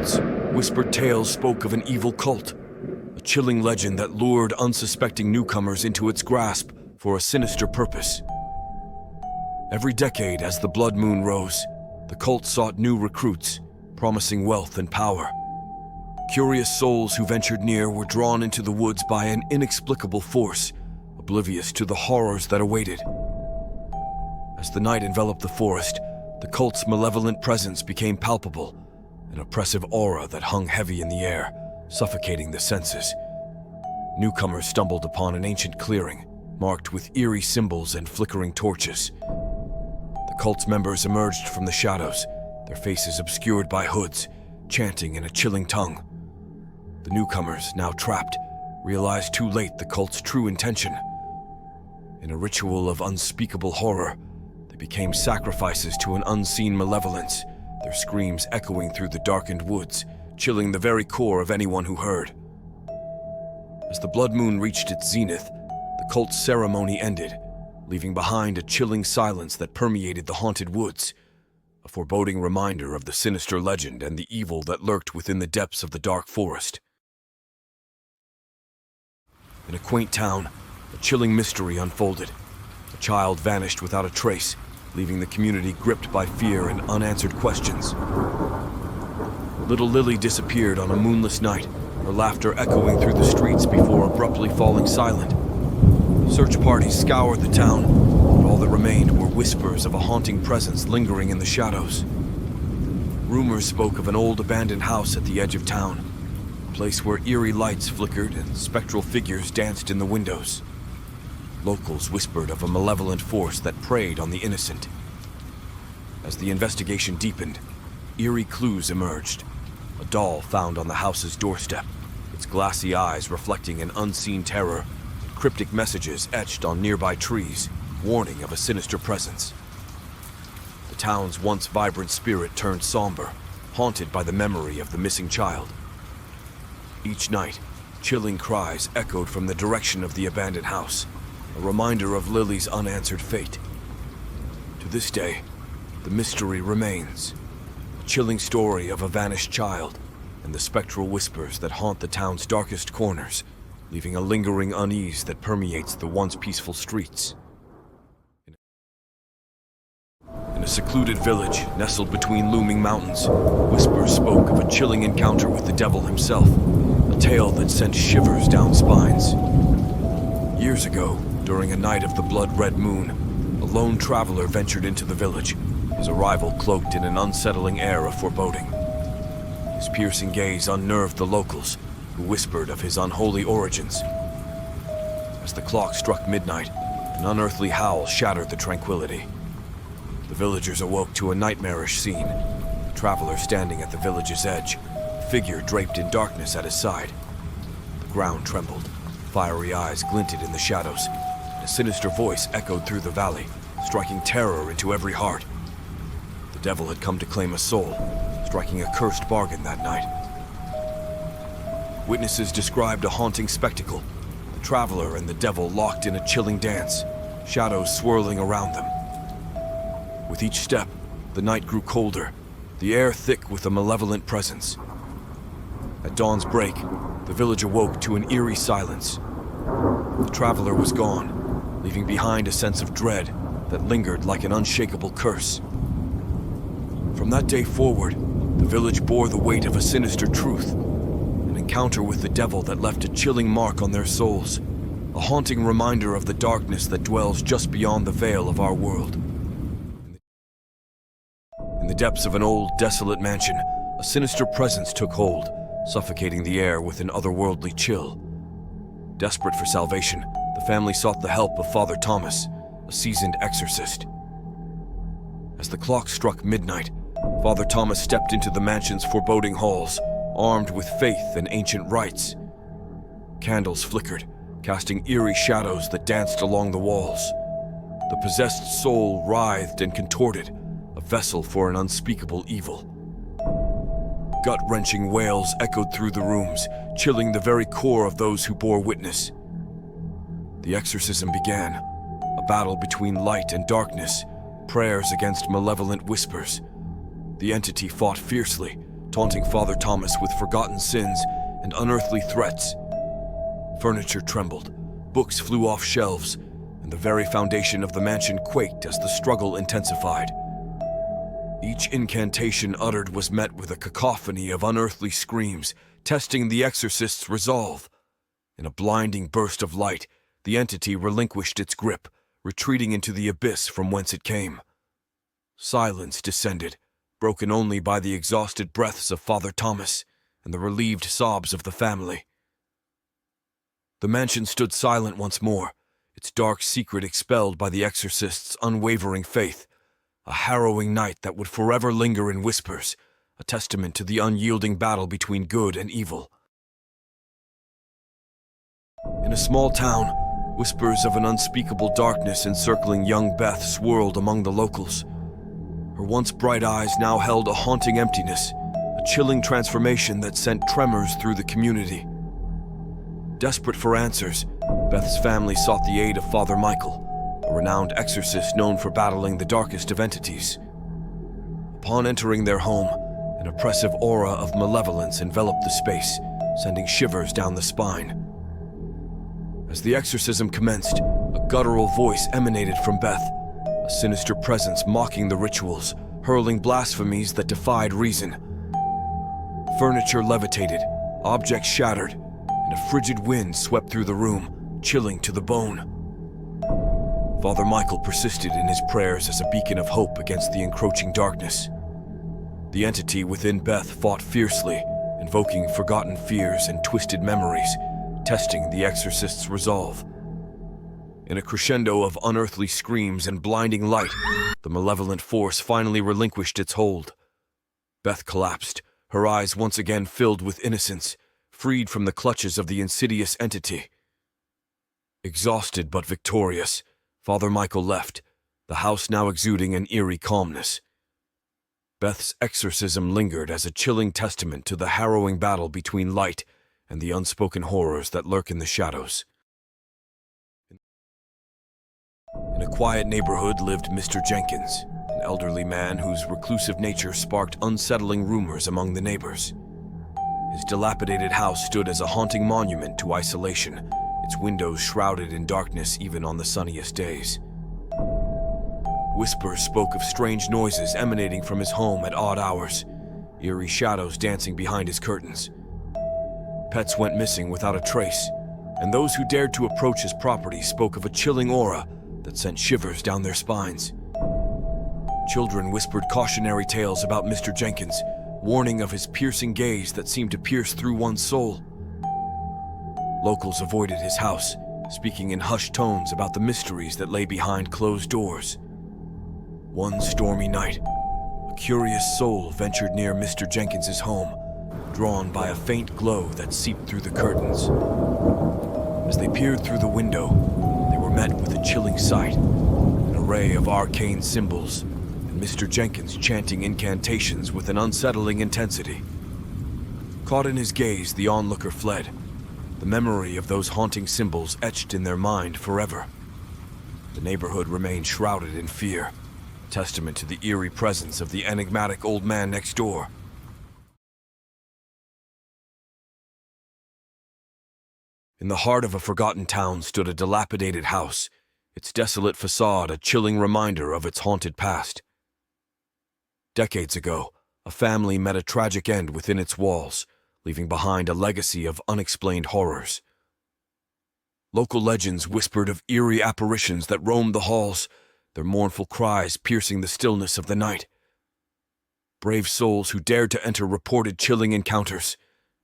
woods, whispered tales spoke of an evil cult, a chilling legend that lured unsuspecting newcomers into its grasp for a sinister purpose. Every decade, as the blood moon rose, the cult sought new recruits, promising wealth and power. Curious souls who ventured near were drawn into the woods by an inexplicable force, oblivious to the horrors that awaited. As the night enveloped the forest, the cult's malevolent presence became palpable, an oppressive aura that hung heavy in the air, suffocating the senses. Newcomers stumbled upon an ancient clearing, marked with eerie symbols and flickering torches. The cult's members emerged from the shadows, their faces obscured by hoods, chanting in a chilling tongue. The newcomers, now trapped, realized too late the cult's true intention. In a ritual of unspeakable horror, they became sacrifices to an unseen malevolence, their screams echoing through the darkened woods, chilling the very core of anyone who heard. As the blood moon reached its zenith, the cult's ceremony ended, leaving behind a chilling silence that permeated the haunted woods, a foreboding reminder of the sinister legend and the evil that lurked within the depths of the dark forest. In a quaint town, a chilling mystery unfolded. A child vanished without a trace, leaving the community gripped by fear and unanswered questions. Little Lily disappeared on a moonless night, her laughter echoing through the streets before abruptly falling silent. Search parties scoured the town, but all that remained were whispers of a haunting presence lingering in the shadows. Rumors spoke of an old abandoned house at the edge of town, a place where eerie lights flickered and spectral figures danced in the windows. Locals whispered of a malevolent force that preyed on the innocent. As the investigation deepened, eerie clues emerged. A doll found on the house's doorstep, its glassy eyes reflecting an unseen terror, and cryptic messages etched on nearby trees, warning of a sinister presence. The town's once vibrant spirit turned somber, haunted by the memory of the missing child. Each night, chilling cries echoed from the direction of the abandoned house, a reminder of Lily's unanswered fate. To this day, the mystery remains, a chilling story of a vanished child and the spectral whispers that haunt the town's darkest corners, leaving a lingering unease that permeates the once peaceful streets. In a secluded village nestled between looming mountains, whispers spoke of a chilling encounter with the devil himself, a tale that sent shivers down spines. Years ago, during a night of the blood-red moon, a lone traveler ventured into the village, his arrival cloaked in an unsettling air of foreboding. His piercing gaze unnerved the locals, who whispered of his unholy origins. As the clock struck midnight, an unearthly howl shattered the tranquility. The villagers awoke to a nightmarish scene, the traveler standing at the village's edge, a figure draped in darkness at his side. The ground trembled, fiery eyes glinted in the shadows, and a sinister voice echoed through the valley, striking terror into every heart. The devil had come to claim a soul, striking a cursed bargain that night. Witnesses described a haunting spectacle, the traveler and the devil locked in a chilling dance, shadows swirling around them. With each step, the night grew colder, the air thick with a malevolent presence. At dawn's break, the village awoke to an eerie silence. The traveler was gone, leaving behind a sense of dread that lingered like an unshakable curse. From that day forward, the village bore the weight of a sinister truth, an encounter with the devil that left a chilling mark on their souls, a haunting reminder of the darkness that dwells just beyond the veil of our world. In the depths of an old, desolate mansion, a sinister presence took hold, suffocating the air with an otherworldly chill. Desperate for salvation, the family sought the help of Father Thomas, a seasoned exorcist. As the clock struck midnight, Father Thomas stepped into the mansion's foreboding halls, armed with faith and ancient rites. Candles flickered, casting eerie shadows that danced along the walls. The possessed soul writhed and contorted, a vessel for an unspeakable evil. Gut-wrenching wails echoed through the rooms, chilling the very core of those who bore witness. The exorcism began, a battle between light and darkness, prayers against malevolent whispers. The entity fought fiercely, taunting Father Thomas with forgotten sins and unearthly threats. Furniture trembled, books flew off shelves, and the very foundation of the mansion quaked as the struggle intensified. Each incantation uttered was met with a cacophony of unearthly screams, testing the exorcist's resolve. In a blinding burst of light, the entity relinquished its grip, retreating into the abyss from whence it came. Silence descended, broken only by the exhausted breaths of Father Thomas and the relieved sobs of the family. The mansion stood silent once more, its dark secret expelled by the exorcist's unwavering faith, a harrowing night that would forever linger in whispers, a testament to the unyielding battle between good and evil. In a small town, whispers of an unspeakable darkness encircling young Beth swirled among the locals. Her once bright eyes now held a haunting emptiness, a chilling transformation that sent tremors through the community. Desperate for answers, Beth's family sought the aid of Father Michael, a renowned exorcist known for battling the darkest of entities. Upon entering their home, an oppressive aura of malevolence enveloped the space, sending shivers down the spine. As the exorcism commenced, a guttural voice emanated from Beth, a sinister presence mocking the rituals, hurling blasphemies that defied reason. Furniture levitated, objects shattered, and a frigid wind swept through the room, chilling to the bone. Father Michael persisted in his prayers as a beacon of hope against the encroaching darkness. The entity within Beth fought fiercely, invoking forgotten fears and twisted memories, testing the exorcist's resolve. In a crescendo of unearthly screams and blinding light, the malevolent force finally relinquished its hold. Beth collapsed, her eyes once again filled with innocence, freed from the clutches of the insidious entity. Exhausted but victorious, Father Michael left, the house now exuding an eerie calmness. Beth's exorcism lingered as a chilling testament to the harrowing battle between light and the unspoken horrors that lurk in the shadows. In a quiet neighborhood lived Mr. Jenkins, an elderly man whose reclusive nature sparked unsettling rumors among the neighbors. His dilapidated house stood as a haunting monument to isolation, its windows shrouded in darkness even on the sunniest days. Whispers spoke of strange noises emanating from his home at odd hours, eerie shadows dancing behind his curtains. Pets went missing without a trace, and those who dared to approach his property spoke of a chilling aura that sent shivers down their spines. Children whispered cautionary tales about Mr. Jenkins, warning of his piercing gaze that seemed to pierce through one's soul. Locals avoided his house, speaking in hushed tones about the mysteries that lay behind closed doors. One stormy night, a curious soul ventured near Mr. Jenkins's home, drawn by a faint glow that seeped through the curtains. As they peered through the window, they were met with a chilling sight, an array of arcane symbols, and Mr. Jenkins chanting incantations with an unsettling intensity. Caught in his gaze, the onlooker fled, the memory of those haunting symbols etched in their mind forever. The neighborhood remained shrouded in fear, a testament to the eerie presence of the enigmatic old man next door. In the heart of a forgotten town stood a dilapidated house, its desolate facade a chilling reminder of its haunted past. Decades ago, a family met a tragic end within its walls, leaving behind a legacy of unexplained horrors. Local legends whispered of eerie apparitions that roamed the halls, their mournful cries piercing the stillness of the night. Brave souls who dared to enter reported chilling encounters,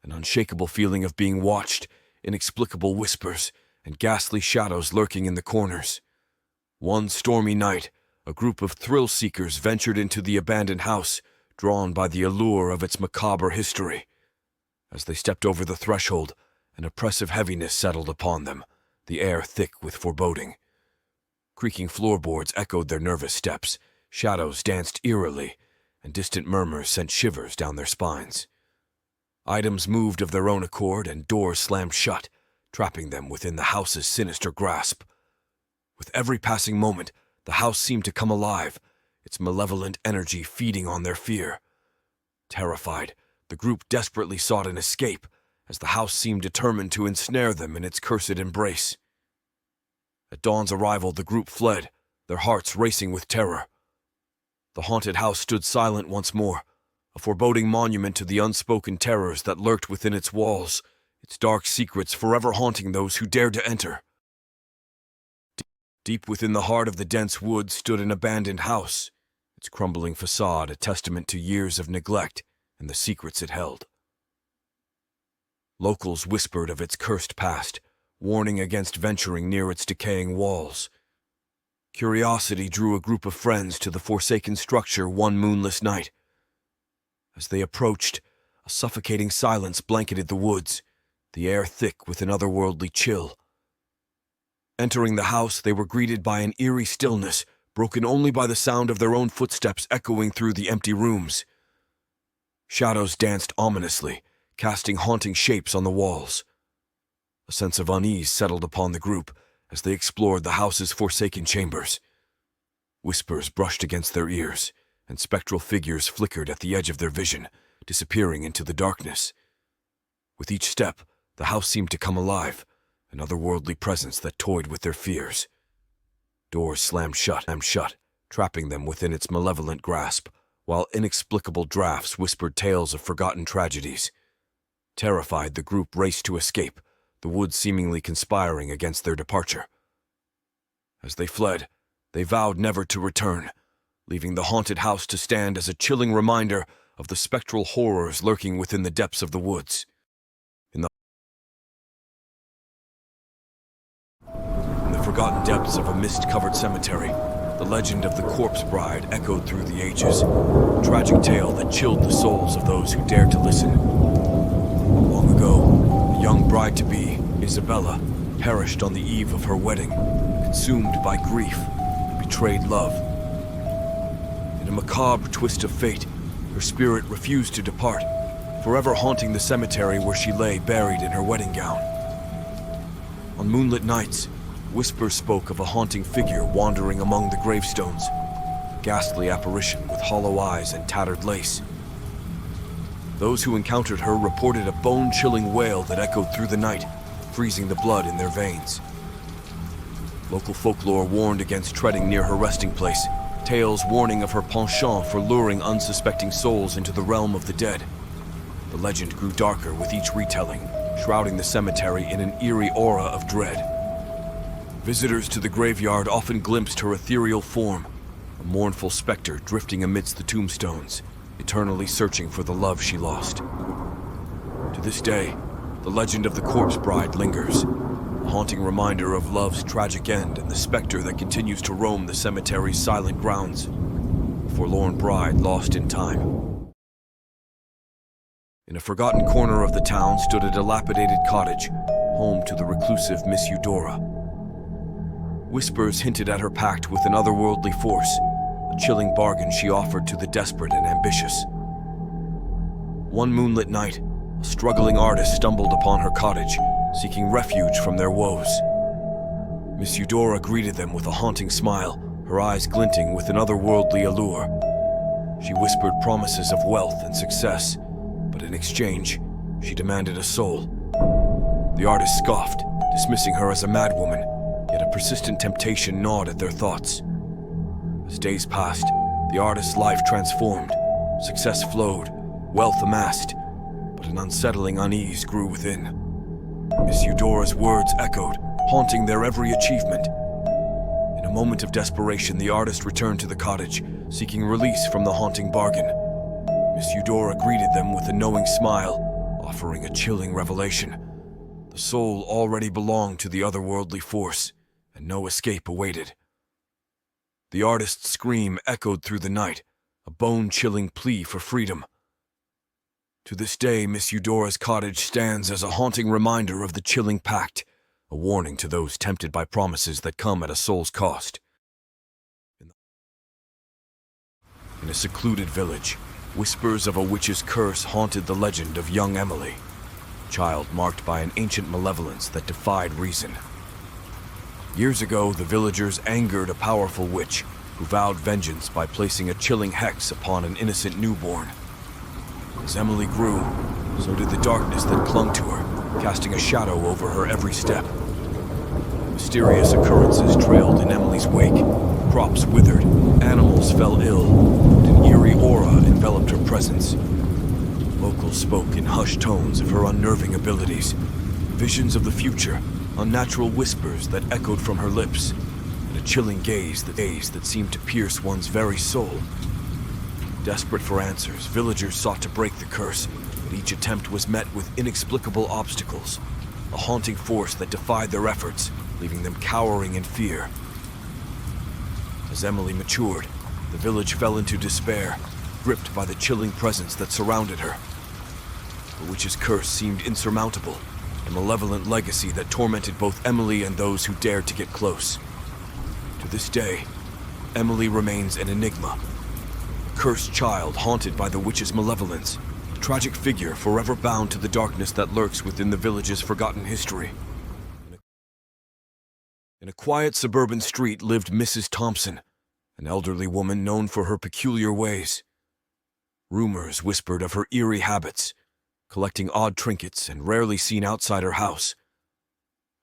an unshakable feeling of being watched, inexplicable whispers, and ghastly shadows lurking in the corners. One stormy night, a group of thrill-seekers ventured into the abandoned house, drawn by the allure of its macabre history. As they stepped over the threshold, an oppressive heaviness settled upon them, the air thick with foreboding. Creaking floorboards echoed their nervous steps, shadows danced eerily, and distant murmurs sent shivers down their spines. Items moved of their own accord, and doors slammed shut, trapping them within the house's sinister grasp. With every passing moment, the house seemed to come alive, its malevolent energy feeding on their fear. Terrified, The group desperately sought an escape, as the house seemed determined to ensnare them in its cursed embrace. At dawn's arrival, the group fled, their hearts racing with terror. The haunted house stood silent once more, a foreboding monument to the unspoken terrors that lurked within its walls, its dark secrets forever haunting those who dared to enter. Deep within the heart of the dense woods stood an abandoned house, its crumbling facade a testament to years of neglect and the secrets it held. Locals whispered of its cursed past, warning against venturing near its decaying walls. Curiosity drew a group of friends to the forsaken structure one moonless night. As they approached, a suffocating silence blanketed the woods, the air thick with an otherworldly chill. Entering the house, they were greeted by an eerie stillness, broken only by the sound of their own footsteps echoing through the empty rooms. Shadows danced ominously, casting haunting shapes on the walls. A sense of unease settled upon the group as they explored the house's forsaken chambers. Whispers brushed against their ears, and spectral figures flickered at the edge of their vision, disappearing into the darkness. With each step, the house seemed to come alive, an otherworldly presence that toyed with their fears. Doors slammed shut, trapping them within its malevolent grasp, while inexplicable drafts whispered tales of forgotten tragedies. Terrified, the group raced to escape, the woods seemingly conspiring against their departure. As they fled, they vowed never to return, leaving the haunted house to stand as a chilling reminder of the spectral horrors lurking within the depths of the woods. In the forgotten depths of a mist-covered cemetery, the legend of the corpse bride echoed through the ages, a tragic tale that chilled the souls of those who dared to listen. Long ago, the young bride-to-be, Isabella, perished on the eve of her wedding, consumed by grief and betrayed love. In a macabre twist of fate, her spirit refused to depart, forever haunting the cemetery where she lay buried in her wedding gown. On moonlit nights, whispers spoke of a haunting figure wandering among the gravestones, a ghastly apparition with hollow eyes and tattered lace. Those who encountered her reported a bone-chilling wail that echoed through the night, freezing the blood in their veins. Local folklore warned against treading near her resting place, tales warning of her penchant for luring unsuspecting souls into the realm of the dead. The legend grew darker with each retelling, shrouding the cemetery in an eerie aura of dread. Visitors to the graveyard often glimpsed her ethereal form, a mournful specter drifting amidst the tombstones, eternally searching for the love she lost. To this day, the legend of the corpse bride lingers, a haunting reminder of love's tragic end and the specter that continues to roam the cemetery's silent grounds, a forlorn bride lost in time. In a forgotten corner of the town stood a dilapidated cottage, home to the reclusive Miss Eudora. Whispers hinted at her pact with an otherworldly force, a chilling bargain she offered to the desperate and ambitious. One moonlit night, a struggling artist stumbled upon her cottage, seeking refuge from their woes. Miss Eudora greeted them with a haunting smile, her eyes glinting with an otherworldly allure. She whispered promises of wealth and success, but in exchange, she demanded a soul. The artist scoffed, dismissing her as a madwoman, yet a persistent temptation gnawed at their thoughts. As days passed, the artist's life transformed, success flowed, wealth amassed, but an unsettling unease grew within. Miss Eudora's words echoed, haunting their every achievement. In a moment of desperation, the artist returned to the cottage, seeking release from the haunting bargain. Miss Eudora greeted them with a knowing smile, offering a chilling revelation. The soul already belonged to the otherworldly force, and no escape awaited. The artist's scream echoed through the night, a bone-chilling plea for freedom. To this day, Miss Eudora's cottage stands as a haunting reminder of the chilling pact, a warning to those tempted by promises that come at a soul's cost. In a secluded village, whispers of a witch's curse haunted the legend of young Emily, a child marked by an ancient malevolence that defied reason. Years ago, the villagers angered a powerful witch who vowed vengeance by placing a chilling hex upon an innocent newborn. As Emily grew, so did the darkness that clung to her, casting a shadow over her every step. Mysterious occurrences trailed in Emily's wake. Crops withered, animals fell ill, and an eerie aura enveloped her presence. Locals spoke in hushed tones of her unnerving abilities, visions of the future, unnatural whispers that echoed from her lips, and a chilling gaze that seemed to pierce one's very soul. Desperate for answers, villagers sought to break the curse, but each attempt was met with inexplicable obstacles, a haunting force that defied their efforts, leaving them cowering in fear. As Emily matured, the village fell into despair, gripped by the chilling presence that surrounded her. The witch's curse seemed insurmountable, a malevolent legacy that tormented both Emily and those who dared to get close. To this day, Emily remains an enigma, a cursed child haunted by the witch's malevolence, a tragic figure forever bound to the darkness that lurks within the village's forgotten history. In a quiet suburban street lived Mrs. Thompson, an elderly woman known for her peculiar ways. Rumors whispered of her eerie habits, collecting odd trinkets and rarely seen outside her house.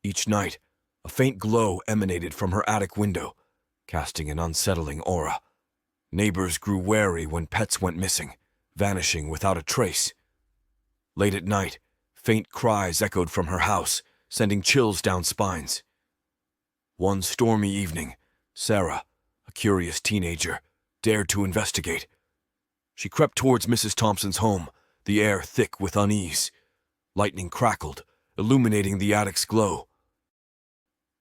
Each night, a faint glow emanated from her attic window, casting an unsettling aura. Neighbors grew wary when pets went missing, vanishing without a trace. Late at night, faint cries echoed from her house, sending chills down spines. One stormy evening, Sarah, a curious teenager, dared to investigate. She crept towards Mrs. Thompson's home, the air thick with unease. Lightning crackled, illuminating the attic's glow.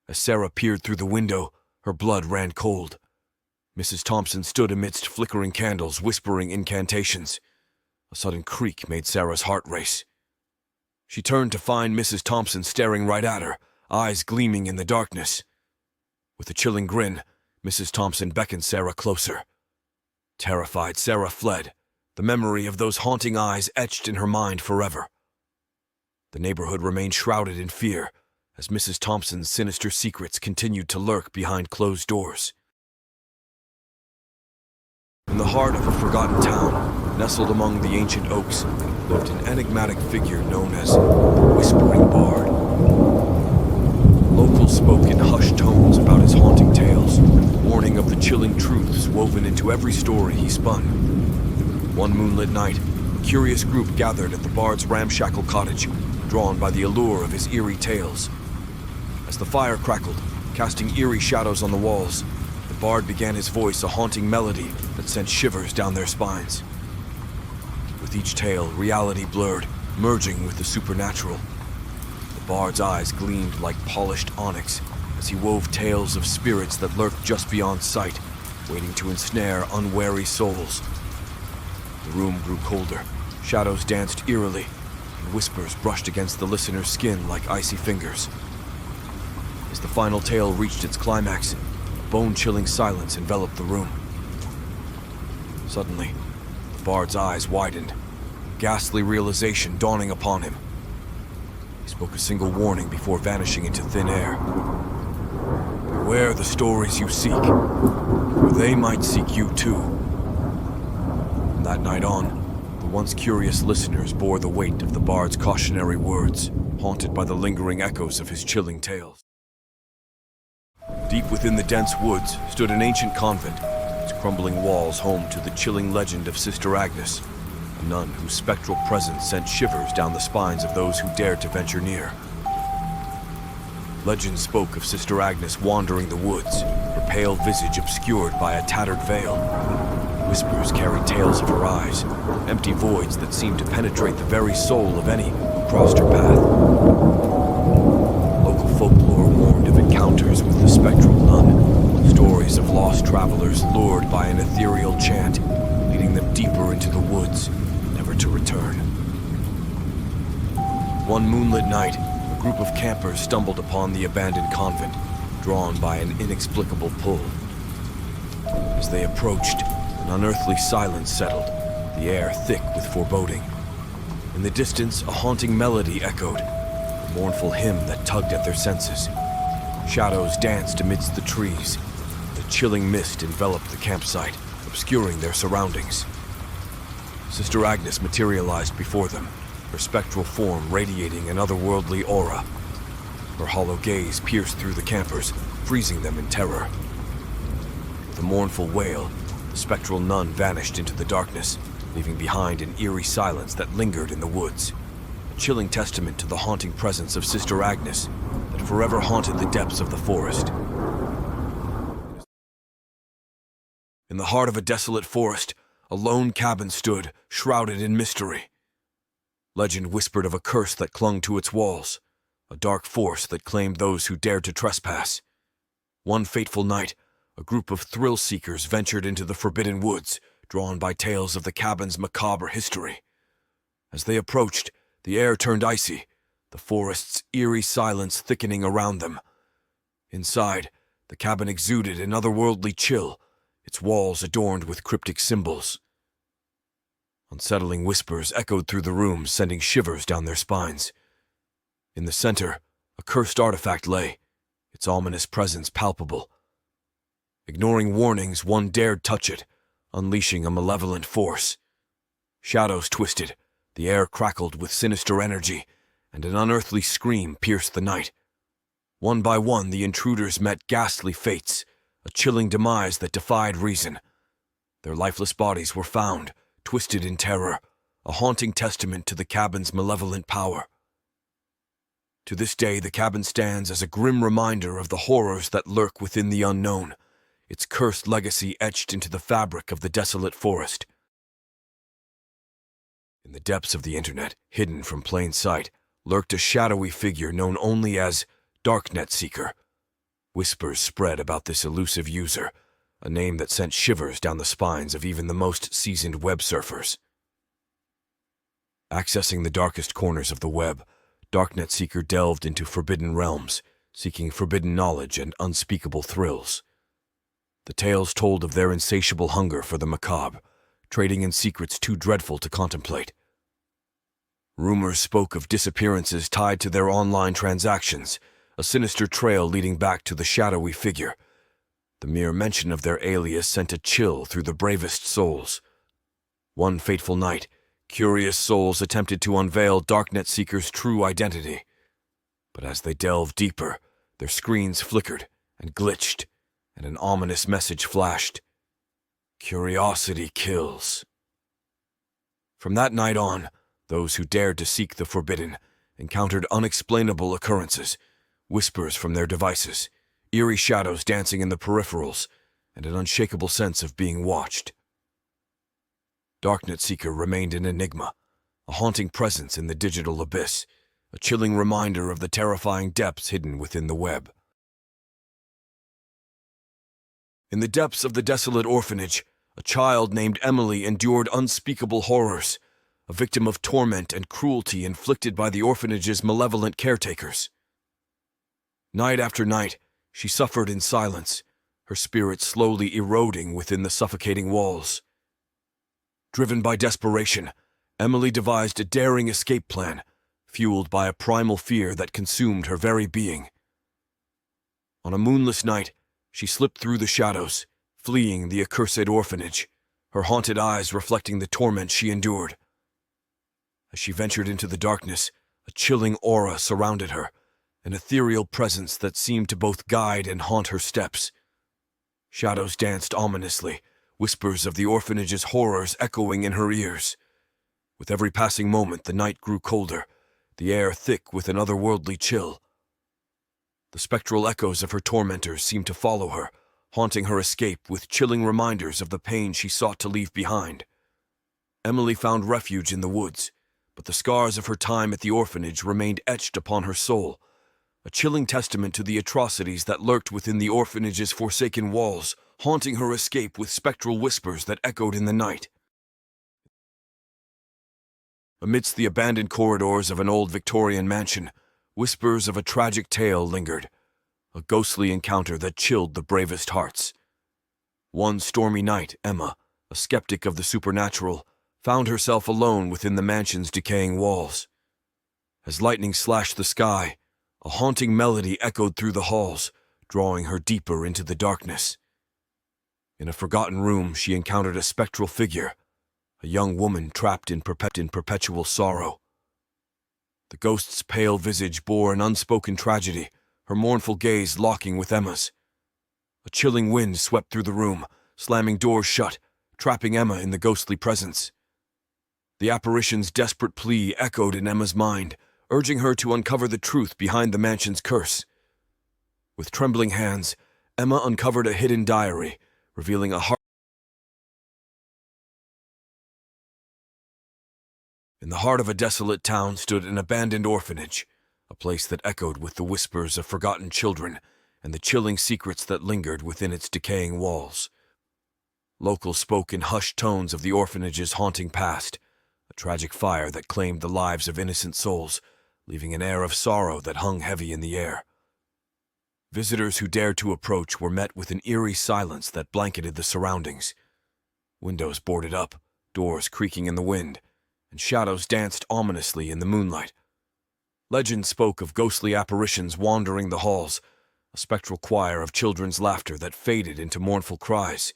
As Sarah peered through the window, her blood ran cold. Mrs. Thompson stood amidst flickering candles, whispering incantations. A sudden creak made Sarah's heart race. She turned to find Mrs. Thompson staring right at her, eyes gleaming in the darkness. With a chilling grin, Mrs. Thompson beckoned Sarah closer. Terrified, Sarah fled, the memory of those haunting eyes etched in her mind forever. The neighborhood remained shrouded in fear as Mrs. Thompson's sinister secrets continued to lurk behind closed doors. In the heart of a forgotten town, nestled among the ancient oaks, lived an enigmatic figure known as the Whispering Bard. Locals spoke in hushed tones about his haunting tales, warning of the chilling truths woven into every story he spun. One moonlit night, a curious group gathered at the Bard's ramshackle cottage, drawn by the allure of his eerie tales. As the fire crackled, casting eerie shadows on the walls, the Bard began his voice a haunting melody that sent shivers down their spines. With each tale, reality blurred, merging with the supernatural. The Bard's eyes gleamed like polished onyx as he wove tales of spirits that lurked just beyond sight, waiting to ensnare unwary souls. The room grew colder, shadows danced eerily, and whispers brushed against the listener's skin like icy fingers. As the final tale reached its climax, a bone-chilling silence enveloped the room. Suddenly, the Bard's eyes widened, a ghastly realization dawning upon him. He spoke a single warning before vanishing into thin air. Beware the stories you seek, for they might seek you too. From that night on, the once curious listeners bore the weight of the Bard's cautionary words, haunted by the lingering echoes of his chilling tales. Deep within the dense woods stood an ancient convent, its crumbling walls home to the chilling legend of Sister Agnes, a nun whose spectral presence sent shivers down the spines of those who dared to venture near. Legend spoke of Sister Agnes wandering the woods, her pale visage obscured by a tattered veil. Whispers carried tales of her eyes, empty voids that seemed to penetrate the very soul of any who crossed her path. Local folklore warned of encounters with the spectral nun, stories of lost travelers lured by an ethereal chant, leading them deeper into the woods, never to return. One moonlit night, a group of campers stumbled upon the abandoned convent, drawn by an inexplicable pull. As they approached, an unearthly silence settled, the air thick with foreboding. In the distance, a haunting melody echoed, a mournful hymn that tugged at their senses. Shadows danced amidst the trees. The chilling mist enveloped the campsite, obscuring their surroundings. Sister Agnes materialized before them, her spectral form radiating an otherworldly aura. Her hollow gaze pierced through the campers, freezing them in terror. With a mournful wail, the spectral nun vanished into the darkness, leaving behind an eerie silence that lingered in the woods. A chilling testament to the haunting presence of Sister Agnes that forever haunted the depths of the forest. In the heart of a desolate forest, a lone cabin stood, shrouded in mystery. Legend whispered of a curse that clung to its walls, a dark force that claimed those who dared to trespass. One fateful night, a group of thrill-seekers ventured into the forbidden woods, drawn by tales of the cabin's macabre history. As they approached, the air turned icy, the forest's eerie silence thickening around them. Inside, the cabin exuded an otherworldly chill, its walls adorned with cryptic symbols. Unsettling whispers echoed through the room, sending shivers down their spines. In the center, a cursed artifact lay, its ominous presence palpable. Ignoring warnings, one dared touch it, unleashing a malevolent force. Shadows twisted, the air crackled with sinister energy, and an unearthly scream pierced the night. One by one, the intruders met ghastly fates, a chilling demise that defied reason. Their lifeless bodies were found, twisted in terror, a haunting testament to the cabin's malevolent power. To this day, the cabin stands as a grim reminder of the horrors that lurk within the unknown, its cursed legacy etched into the fabric of the desolate forest. In the depths of the internet, hidden from plain sight, lurked a shadowy figure known only as Darknet Seeker. Whispers spread about this elusive user, a name that sent shivers down the spines of even the most seasoned web surfers. Accessing the darkest corners of the web, Darknet Seeker delved into forbidden realms, seeking forbidden knowledge and unspeakable thrills. The tales told of their insatiable hunger for the macabre, trading in secrets too dreadful to contemplate. Rumors spoke of disappearances tied to their online transactions, a sinister trail leading back to the shadowy figure. The mere mention of their alias sent a chill through the bravest souls. One fateful night, curious souls attempted to unveil Darknet Seeker's true identity. But as they delved deeper, their screens flickered and glitched, and an ominous message flashed. Curiosity kills. From that night on, those who dared to seek the forbidden encountered unexplainable occurrences, whispers from their devices, eerie shadows dancing in the peripherals, and an unshakable sense of being watched. Darknet Seeker remained an enigma, a haunting presence in the digital abyss, a chilling reminder of the terrifying depths hidden within the web. In the depths of the desolate orphanage, a child named Emily endured unspeakable horrors, a victim of torment and cruelty inflicted by the orphanage's malevolent caretakers. Night after night, she suffered in silence, her spirit slowly eroding within the suffocating walls. Driven by desperation, Emily devised a daring escape plan, fueled by a primal fear that consumed her very being. On a moonless night, she slipped through the shadows, fleeing the accursed orphanage, her haunted eyes reflecting the torment she endured. As she ventured into the darkness, a chilling aura surrounded her, an ethereal presence that seemed to both guide and haunt her steps. Shadows danced ominously, whispers of the orphanage's horrors echoing in her ears. With every passing moment, the night grew colder, the air thick with an otherworldly chill. The spectral echoes of her tormentors seemed to follow her, haunting her escape with chilling reminders of the pain she sought to leave behind. Emily found refuge in the woods, but the scars of her time at the orphanage remained etched upon her soul, a chilling testament to the atrocities that lurked within the orphanage's forsaken walls, haunting her escape with spectral whispers that echoed in the night. Amidst the abandoned corridors of an old Victorian mansion, whispers of a tragic tale lingered, a ghostly encounter that chilled the bravest hearts. One stormy night, Emma, a skeptic of the supernatural, found herself alone within the mansion's decaying walls. As lightning slashed the sky, a haunting melody echoed through the halls, drawing her deeper into the darkness. In a forgotten room, she encountered a spectral figure, a young woman trapped in perpetual sorrow. The ghost's pale visage bore an unspoken tragedy, her mournful gaze locking with Emma's. A chilling wind swept through the room, slamming doors shut, trapping Emma in the ghostly presence. The apparition's desperate plea echoed in Emma's mind, urging her to uncover the truth behind the mansion's curse. With trembling hands, Emma uncovered a hidden diary, revealing a In the heart of a desolate town stood an abandoned orphanage, a place that echoed with the whispers of forgotten children and the chilling secrets that lingered within its decaying walls. Locals spoke in hushed tones of the orphanage's haunting past, a tragic fire that claimed the lives of innocent souls, leaving an air of sorrow that hung heavy in the air. Visitors who dared to approach were met with an eerie silence that blanketed the surroundings. Windows boarded up, doors creaking in the wind, and shadows danced ominously in the moonlight. Legend spoke of ghostly apparitions wandering the halls, a spectral choir of children's laughter that faded into mournful cries.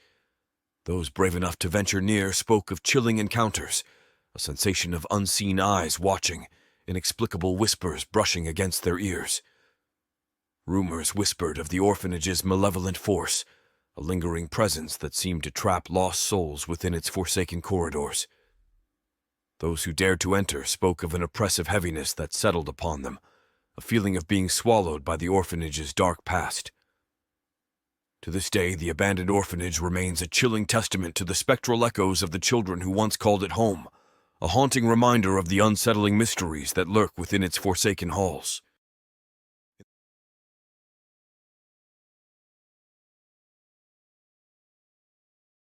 Those brave enough to venture near spoke of chilling encounters, a sensation of unseen eyes watching, inexplicable whispers brushing against their ears. Rumors whispered of the orphanage's malevolent force, a lingering presence that seemed to trap lost souls within its forsaken corridors. Those who dared to enter spoke of an oppressive heaviness that settled upon them, a feeling of being swallowed by the orphanage's dark past. To this day, the abandoned orphanage remains a chilling testament to the spectral echoes of the children who once called it home, a haunting reminder of the unsettling mysteries that lurk within its forsaken halls.